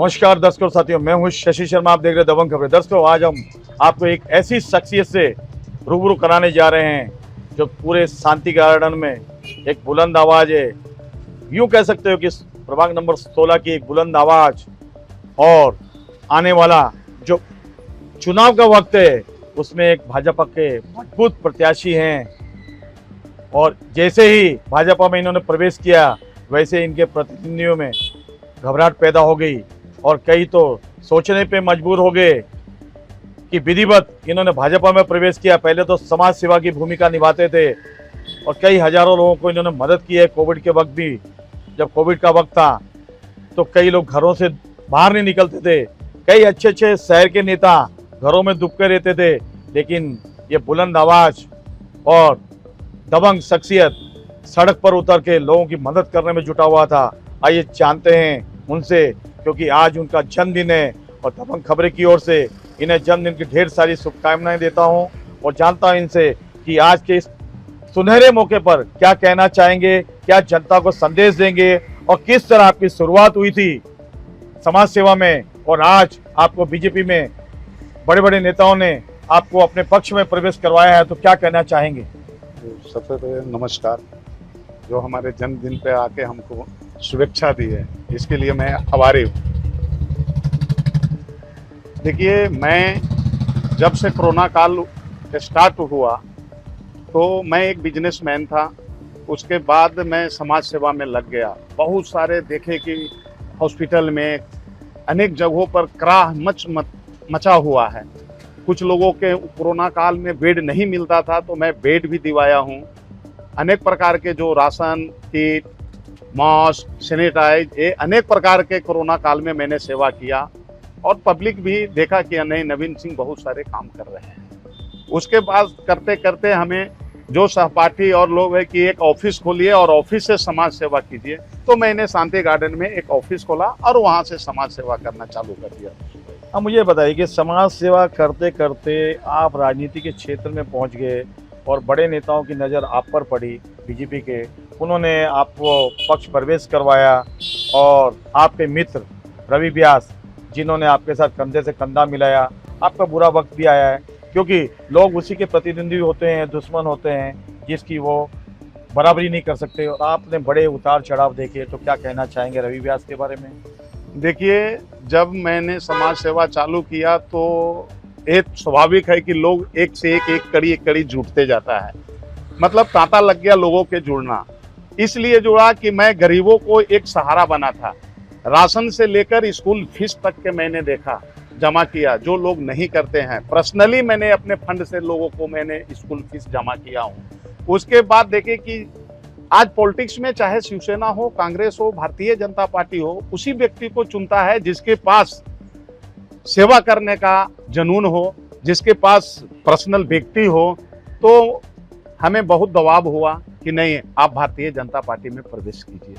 नमस्कार दर्शकों साथियों, मैं हूं शशि शर्मा। आप देख रहे हैं दबंग खबरें। दर्शकों, आज हम आपको एक ऐसी शख्सियत से रूबरू कराने जा रहे हैं जो पूरे शांति गार्डन में एक बुलंद आवाज है। यूं कह सकते हो कि प्रभाग नंबर 16 की एक बुलंद आवाज, और आने वाला जो चुनाव का वक्त है उसमें एक भाजपा के मजबूत प्रत्याशी हैं। और जैसे ही भाजपा में इन्होंने प्रवेश किया वैसे इनके प्रतिद्वंदियों में घबराहट पैदा हो गई और कई तो सोचने पे मजबूर हो गए कि विधिवत इन्होंने भाजपा में प्रवेश किया। पहले तो समाज सेवा की भूमिका निभाते थे और कई हजारों लोगों को इन्होंने मदद की है। कोविड के वक्त भी, जब कोविड का वक्त था तो कई लोग घरों से बाहर नहीं निकलते थे। कई अच्छे अच्छे शहर के नेता घरों में दुबके रहते थे, लेकिन ये बुलंद आवाज और दबंग शख्सियत सड़क पर उतर के लोगों की मदद करने में जुटा हुआ था। आइए जानते हैं उनसे, क्योंकि आज उनका जन्मदिन है और दबंग खबरें की ओर से इन्हें जन्मदिन की ढेर सारी शुभकामनाएं देता हूं और जानता हूं इनसे कि आज के इस सुनहरे मौके पर क्या कहना चाहेंगे, क्या जनता को संदेश देंगे और किस तरह आपकी शुरुआत हुई थी समाज सेवा में और आज आपको बीजेपी में बड़े बड़े नेताओं ने आपको अपने पक्ष में प्रवेश करवाया है, तो क्या कहना चाहेंगे? सबसे पहले नमस्कार। जो हमारे जन्मदिन पे आके हमको शुभेच्छा दी है, इसके लिए मैं आभारी हूँ। देखिए, मैं जब से कोरोना काल स्टार्ट हुआ तो मैं एक बिजनेसमैन था। उसके बाद मैं समाज सेवा में लग गया। बहुत सारे देखे कि हॉस्पिटल में अनेक जगहों पर कराह मचा हुआ है। कुछ लोगों के कोरोना काल में बेड नहीं मिलता था तो मैं बेड भी दिवाया हूँ। अनेक प्रकार के जो राशन किट, मास्क, सैनिटाइज, ये अनेक प्रकार के कोरोना काल में मैंने सेवा किया और पब्लिक भी देखा कि नहीं, नवीन सिंह बहुत सारे काम कर रहे हैं। उसके बाद करते करते हमें जो सहपाठी और लोग हैं कि एक ऑफिस खोलिए और ऑफिस से समाज सेवा कीजिए, तो मैंने शांति गार्डन में एक ऑफिस खोला और वहाँ से समाज सेवा करना चालू कर दिया। अब मुझे बताइए कि समाज सेवा करते करते आप राजनीति के क्षेत्र में पहुंच गए और बड़े नेताओं की नज़र आप पर पड़ी बीजेपी के। उन्होंने आपको पक्ष प्रवेश करवाया और आपके मित्र रवि व्यास, जिन्होंने आपके साथ कंधे से कंधा मिलाया। आपका बुरा वक्त भी आया है क्योंकि लोग उसी के प्रतिद्वंदी होते हैं, दुश्मन होते हैं, जिसकी वो बराबरी नहीं कर सकते। और आपने बड़े उतार चढ़ाव देखे, तो क्या कहना चाहेंगे रवि व्यास के बारे में? देखिए, जब मैंने समाज सेवा चालू किया तो एक स्वाभाविक है कि लोग एक से एक कड़ी जुड़ते जाता है। मतलब तांता लग गया लोगों के जुड़ना। इसलिए जुड़ा कि मैं गरीबों को एक सहारा बना था। राशन से लेकर स्कूल फीस तक के मैंने देखा, जमा किया। जो लोग नहीं करते हैं, पर्सनली मैंने अपने फंड से लोगों को मैंने स्कूल फीस जमा किया हूँ। उसके बाद देखे कि आज पॉलिटिक्स में चाहे शिवसेना हो, कांग्रेस हो, भारतीय जनता पार्टी हो, उसी व्यक्ति को चुनता है जिसके पास सेवा करने का जुनून हो, जिसके पास पर्सनल व्यक्ति हो। तो हमें बहुत दबाव हुआ कि नहीं, आप भारतीय जनता पार्टी में प्रवेश कीजिए।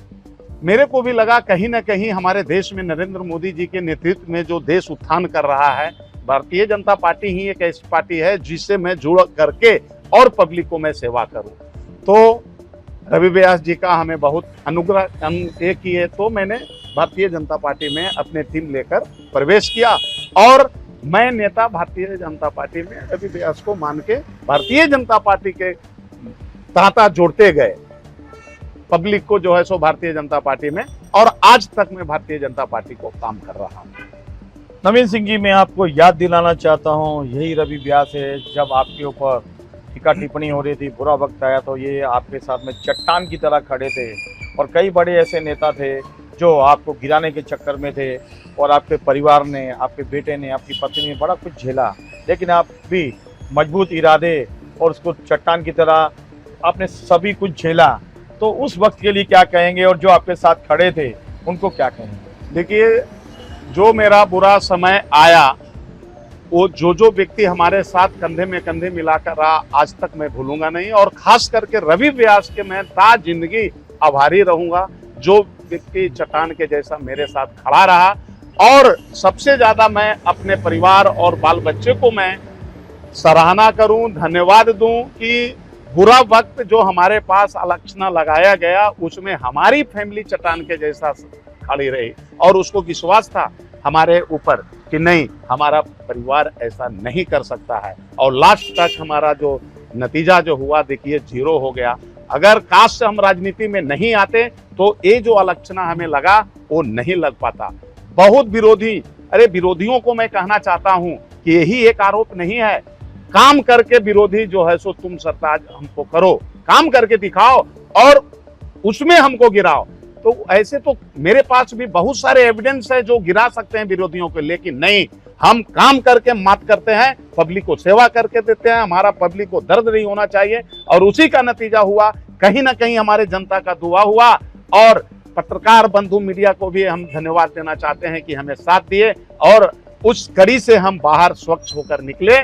मेरे को भी लगा कहीं ना कहीं हमारे देश में नरेंद्र मोदी जी के नेतृत्व में जो देश उत्थान कर रहा है, भारतीय जनता पार्टी ही एक ऐसी पार्टी है जिससे मैं जुड़ करके और पब्लिक को मैं सेवा करूं। तो रवि व्यास जी का हमें बहुत अनुग्रह किए, तो मैंने भारतीय जनता पार्टी में अपने टीम लेकर प्रवेश किया और मैं नेता भारतीय जनता पार्टी में रवि व्यास को मान के भारतीय जनता पार्टी के तांता जोड़ते गए पब्लिक को, जो है सो भारतीय जनता पार्टी में, और आज तक मैं भारतीय जनता पार्टी को काम कर रहा हूँ। नवीन सिंह जी, मैं आपको याद दिलाना चाहता हूँ, यही रवि व्यास है। जब आपके ऊपर टीका टिप्पणी हो रही थी, बुरा वक्त आया, तो ये आपके साथ में चट्टान की तरह खड़े थे। और कई बड़े ऐसे नेता थे जो आपको गिराने के चक्कर में थे और आपके परिवार ने, आपके बेटे ने, आपकी पत्नी ने बड़ा कुछ झेला, लेकिन आप भी मजबूत इरादे और उसको चट्टान की तरह आपने सभी कुछ झेला। तो उस वक्त के लिए क्या कहेंगे और जो आपके साथ खड़े थे उनको क्या कहेंगे? देखिए, जो मेरा बुरा समय आया, वो जो व्यक्ति हमारे साथ कंधे में कंधे मिलाकर रहा, आज तक मैं भूलूंगा नहीं। और खास करके रवि व्यास के मैं ताज जिंदगी आभारी रहूंगा, जो व्यक्ति चट्टान के जैसा मेरे साथ खड़ा रहा। और सबसे ज्यादा मैं अपने परिवार और बाल बच्चे को मैं सराहना करूं, धन्यवाद दूं कि बुरा वक्त जो हमारे पास आलोचना लगाया गया, उसमें हमारी फैमिली चट्टान के जैसा खड़ी रही और उसको विश्वास था हमारे ऊपर कि नहीं, हमारा परिवार ऐसा नहीं कर सकता है। और लास्ट तक हमारा जो नतीजा जो हुआ देखिए 0 हो गया। अगर कास्ट से हम राजनीति में नहीं आते तो ये जो आलोचना हमें लगा वो नहीं लग पाता। बहुत विरोधी, अरे विरोधियों को मैं कहना चाहता हूं कि यही एक आरोप नहीं है, काम करके विरोधी जो है सो तुम सरताज हमको करो, काम करके दिखाओ और उसमें हमको गिराओ। तो ऐसे तो मेरे पास भी बहुत सारे एविडेंस है जो गिरा सकते हैं विरोधियों को, लेकिन नहीं, हम काम करके मात करते हैं, पब्लिक को सेवा करके देते हैं। हमारा पब्लिक को दर्द नहीं होना चाहिए और उसी का नतीजा हुआ। कहीं ना कहीं हमारे जनता का दुआ हुआ और पत्रकार बंधु मीडिया को भी हम धन्यवाद देना चाहते हैं कि हमें साथ दिए और उस कड़ी से हम बाहर स्वच्छ होकर निकले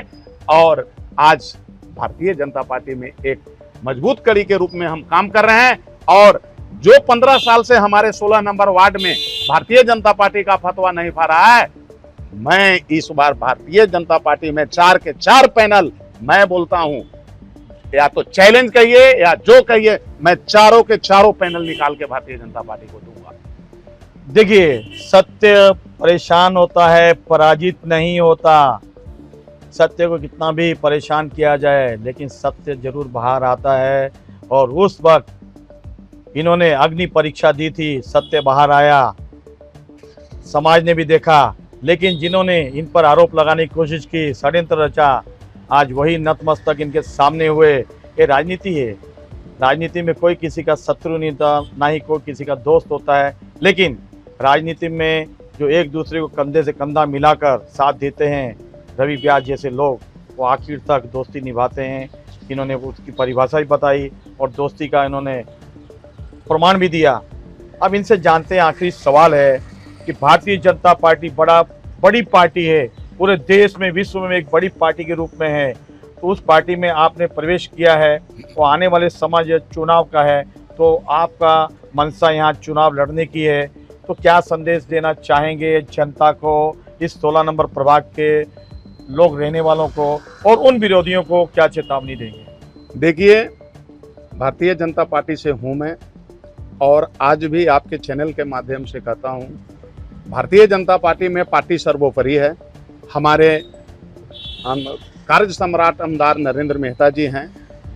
और आज भारतीय जनता पार्टी में एक मजबूत कड़ी के रूप में हम काम कर रहे हैं। और जो 15 साल से हमारे 16 नंबर वार्ड में भारतीय जनता पार्टी का फतवा नहीं पा रहा है, मैं इस बार भारतीय जनता पार्टी में 4 के 4 पैनल, मैं बोलता हूं, या तो चैलेंज कहिए या जो कहिए, मैं चारों के चारों पैनल निकाल के भारतीय जनता पार्टी को दूंगा। देखिए, सत्य परेशान होता है, पराजित नहीं होता। सत्य को कितना भी परेशान किया जाए लेकिन सत्य जरूर बाहर आता है। और उस वक्त इन्होंने अग्नि परीक्षा दी थी, सत्य बाहर आया, समाज ने भी देखा। लेकिन जिन्होंने इन पर आरोप लगाने की कोशिश की, षड्यंत्र रचा, आज वही नतमस्तक इनके सामने हुए। ये राजनीति है, राजनीति में कोई किसी का शत्रु नहीं था, ना ही कोई किसी का दोस्त होता है। लेकिन राजनीति में जो एक दूसरे को कंधे से कंधा मिलाकर साथ देते हैं, रवि व्यास जैसे लोग, वो आखिर तक दोस्ती निभाते हैं। इन्होंने उसकी परिभाषा भी बताई और दोस्ती का इन्होंने प्रमाण भी दिया। अब इनसे जानते हैं, आखिरी सवाल है कि भारतीय जनता पार्टी बड़ी पार्टी है, पूरे देश में, विश्व में एक बड़ी पार्टी के रूप में है। तो उस पार्टी में आपने प्रवेश किया है, वो आने वाले समय चुनाव का है, तो आपका मंशा यहाँ चुनाव लड़ने की है। तो क्या संदेश देना चाहेंगे जनता को, इस 16 नंबर प्रभाग के लोग रहने वालों को, और उन विरोधियों को क्या चेतावनी देंगे? देखिए, भारतीय जनता पार्टी से हूँ मैं और आज भी आपके चैनल के माध्यम से कहता हूँ, भारतीय जनता पार्टी में पार्टी सर्वोपरि है। हमारे कार्य सम्राट आमदार नरेंद्र मेहता जी हैं,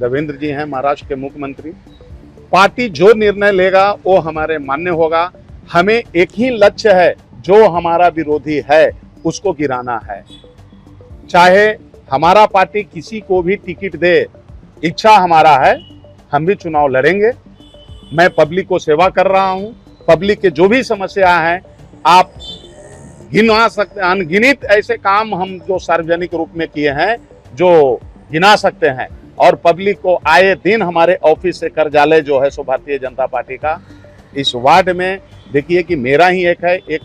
देवेंद्र जी हैं, महाराष्ट्र के मुख्यमंत्री। पार्टी जो निर्णय लेगा वो हमारे मान्य होगा। हमें एक ही लक्ष्य है, जो हमारा विरोधी है उसको गिराना है। चाहे हमारा पार्टी किसी को भी टिकट दे, इच्छा हमारा है, हम भी चुनाव लड़ेंगे। मैं पब्लिक को सेवा कर रहा हूं। पब्लिक के जो भी समस्या है, आप गिना सकते, अनगिनत ऐसे काम हम जो सार्वजनिक रूप में किए हैं जो गिना सकते हैं। और पब्लिक को आए दिन हमारे ऑफिस से कर्जालय जो है सो भारतीय जनता पार्टी का इस वार्ड में, देखिए कि मेरा ही एक है, एक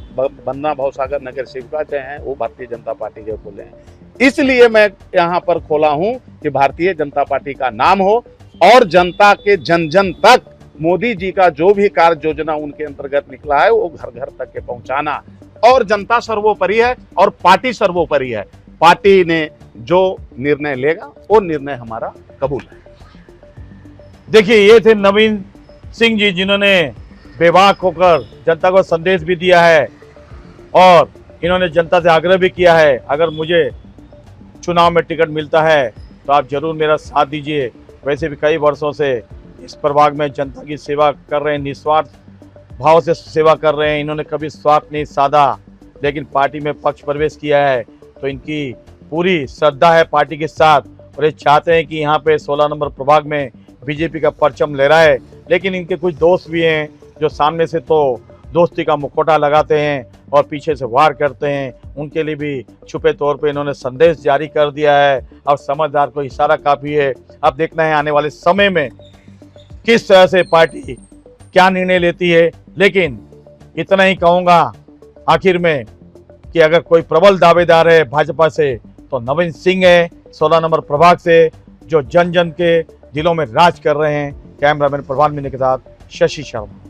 बन्ना भवसागर नगर सेविका जो हैं वो भारतीय जनता पार्टी के खोले हैं। इसलिए मैं यहाँ पर खोला हूँ कि भारतीय जनता पार्टी का नाम हो और जनता के जन जन तक मोदी जी का जो भी कार्य योजना उनके अंतर्गत निकला है वो घर घर तक के पहुंचाना। और जनता सर्वोपरि है और पार्टी सर्वोपरि है। पार्टी ने जो निर्णय लेगा वो निर्णय हमारा कबूल है। देखिए, ये थे नवीन सिंह जी, जिन्होंने बेबाक होकर जनता को संदेश भी दिया है और इन्होंने जनता से आग्रह भी किया है, अगर मुझे चुनाव में टिकट मिलता है तो आप जरूर मेरा साथ दीजिए। वैसे भी कई वर्षों से इस प्रभाग में जनता की सेवा कर रहे हैं, निस्वार्थ भाव से सेवा कर रहे हैं। इन्होंने कभी स्वार्थ नहीं साधा, लेकिन पार्टी में पक्ष प्रवेश किया है तो इनकी पूरी श्रद्धा है पार्टी के साथ और ये चाहते हैं कि यहाँ पे 16 नंबर प्रभाग में बीजेपी का परचम लहराए। लेकिन इनके कुछ दोस्त भी हैं जो सामने से तो दोस्ती का मुखौटा लगाते हैं और पीछे से वार करते हैं। उनके लिए भी छुपे तौर पे इन्होंने संदेश जारी कर दिया है। अब समझदार को इशारा काफ़ी है। अब देखना है आने वाले समय में किस तरह से पार्टी क्या निर्णय लेती है। लेकिन इतना ही कहूँगा आखिर में कि अगर कोई प्रबल दावेदार है भाजपा से तो नवीन सिंह है 16 नंबर प्रभाग से, जो जन जन के दिलों में राज कर रहे हैं। कैमरामैन प्रभान मिनी के साथ शशि शर्मा।